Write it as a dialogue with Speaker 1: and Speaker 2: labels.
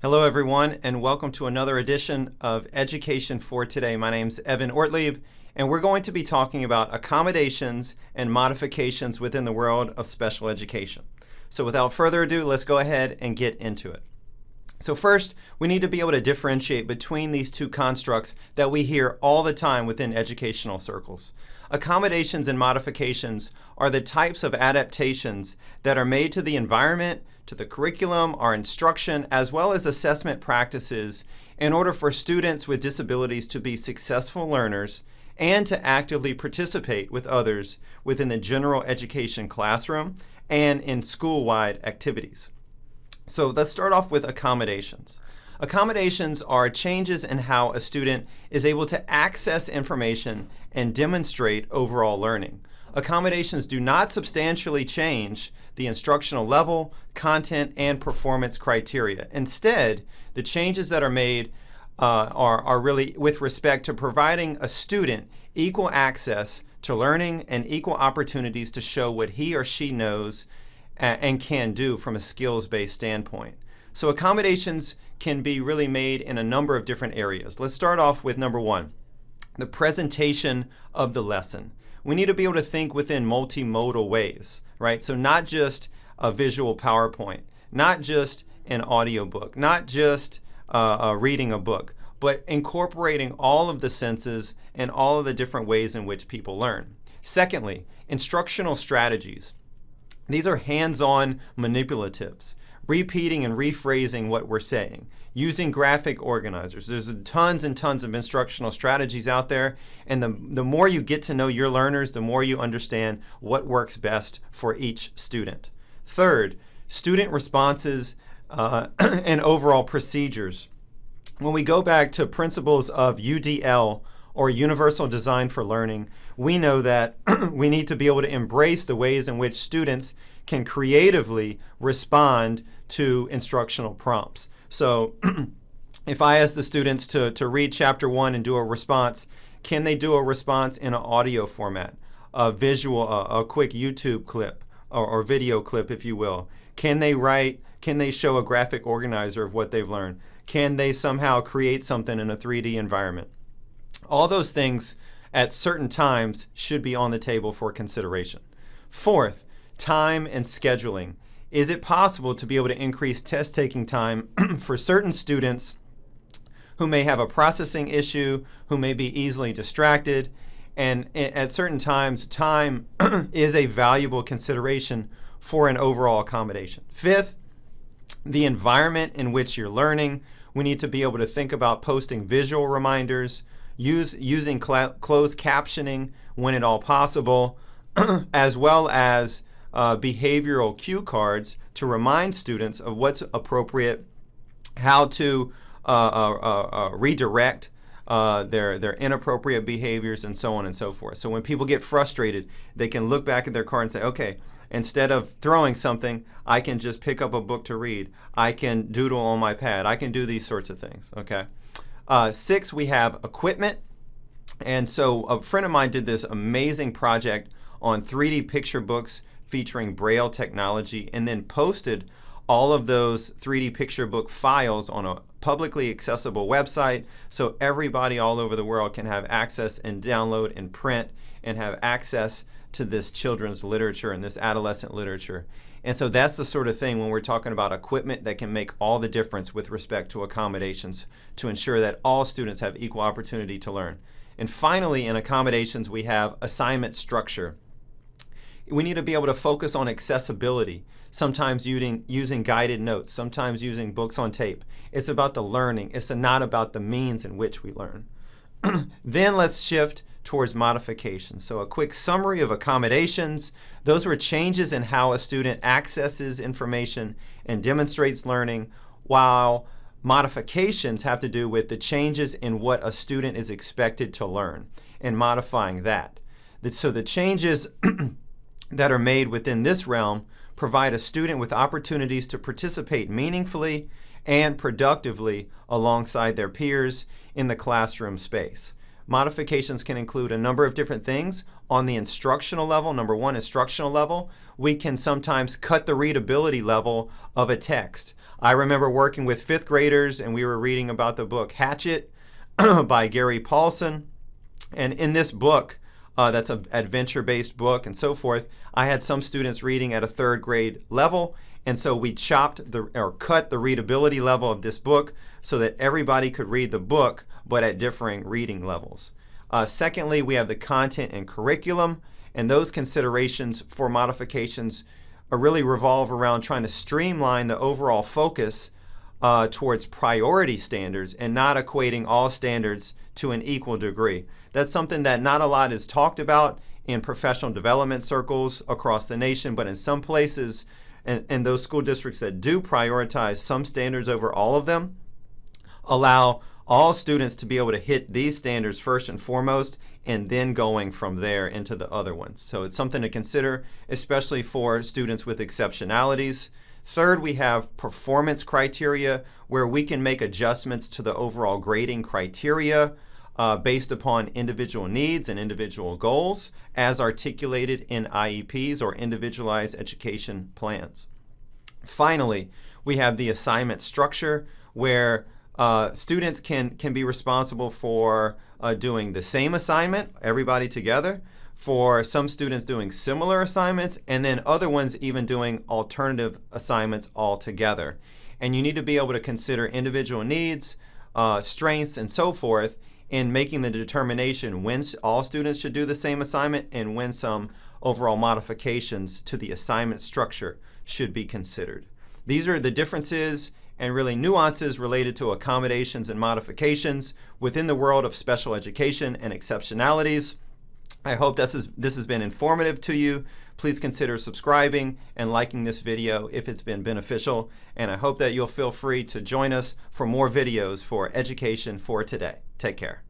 Speaker 1: Hello everyone, and welcome to another edition of Education for Today. My name's Evan Ortlieb, and we're going to be talking about accommodations and modifications within the world of special education. So without further ado, let's go ahead and get into it. So first, we need to be able to differentiate between these two constructs that we hear all the time within educational circles. Accommodations and modifications are the types of adaptations that are made to the environment, to the curriculum, our instruction, as well as assessment practices in order for students with disabilities to be successful learners and to actively participate with others within the general education classroom and in school-wide activities. So let's start off with accommodations. Accommodations are changes in how a student is able to access information and demonstrate overall learning. Accommodations do not substantially change the instructional level, content, and performance criteria. Instead, the changes that are made are really with respect to providing a student equal access to learning and equal opportunities to show what he or she knows and can do from a skills-based standpoint. So accommodations can be really made in a number of different areas. Let's start off with number one, the presentation of the lesson. We need to be able to think within multimodal ways, right? So not just a visual PowerPoint, not just an audiobook, not just reading a book, but incorporating all of the senses and all of the different ways in which people learn. Secondly, instructional strategies. These are hands-on manipulatives, repeating and rephrasing what we're saying, using graphic organizers. There's tons and tons of instructional strategies out there, and the more you get to know your learners, the more you understand what works best for each student. Third, student responses and overall procedures. When we go back to principles of UDL, or Universal Design for Learning, we know that we need to be able to embrace the ways in which students can creatively respond to instructional prompts. So if I ask the students to read chapter 1 and do a response, can they do a response in an audio format, a visual, a quick YouTube clip or video clip, if you will? Can they show a graphic organizer of what they've learned? Can they somehow create something in a 3D environment? All those things at certain times should be on the table for consideration. Fourth, time and scheduling. Is it possible to be able to increase test-taking time for certain students who may have a processing issue, who may be easily distracted, and at certain times, time is a valuable consideration for an overall accommodation. Fifth, the environment in which you're learning. We need to be able to think about posting visual reminders, using closed captioning when at all possible, as well as behavioral cue cards to remind students of what's appropriate, how to redirect their inappropriate behaviors, and so on and so forth. So when people get frustrated, they can look back at their card and say, okay, instead of throwing something, I can just pick up a book to read. I can doodle on my pad. I can do these sorts of things, okay? 6, we have equipment. And so a friend of mine did this amazing project on 3D picture books featuring Braille technology and then posted all of those 3D picture book files on a publicly accessible website so everybody all over the world can have access and download and print and have access to this children's literature and this adolescent literature. And so that's the sort of thing when we're talking about equipment that can make all the difference with respect to accommodations to ensure that all students have equal opportunity to learn. And finally, in accommodations, we have assignment structure. We need to be able to focus on accessibility, sometimes using guided notes, sometimes using books on tape. It's about the learning. It's not about the means in which we learn. Then let's shift towards modifications. So a quick summary of accommodations. Those were changes in how a student accesses information and demonstrates learning, while modifications have to do with the changes in what a student is expected to learn and modifying that. So the changes that are made within this realm provide a student with opportunities to participate meaningfully and productively alongside their peers in the classroom space. Modifications can include a number of different things. On the instructional level, number one, instructional level, we can sometimes cut the readability level of a text. I remember working with fifth graders and we were reading about the book Hatchet by Gary Paulson. And in this book, that's an adventure-based book and so forth, I had some students reading at a third grade level. And so we cut the readability level of this book so that everybody could read the book, but at differing reading levels. Secondly, we have the content and curriculum, and those considerations for modifications really revolve around trying to streamline the overall focus towards priority standards and not equating all standards to an equal degree. That's something that not a lot is talked about in professional development circles across the nation, but in some places, and those school districts that do prioritize some standards over all of them, allow all students to be able to hit these standards first and foremost, and then going from there into the other ones. So it's something to consider, especially for students with exceptionalities. Third, we have performance criteria, where we can make adjustments to the overall grading criteria based upon individual needs and individual goals as articulated in IEPs or individualized education plans. Finally, we have the assignment structure, where students can be responsible for doing the same assignment, everybody together, for some students doing similar assignments, and then other ones even doing alternative assignments altogether. And you need to be able to consider individual needs, strengths, and so forth in making the determination when all students should do the same assignment and when some overall modifications to the assignment structure should be considered. These are the differences and really nuances related to accommodations and modifications within the world of special education and exceptionalities. I hope this has been informative to you. Please consider subscribing and liking this video if it's been beneficial, and I hope that you'll feel free to join us for more videos for Education for Today. Take care.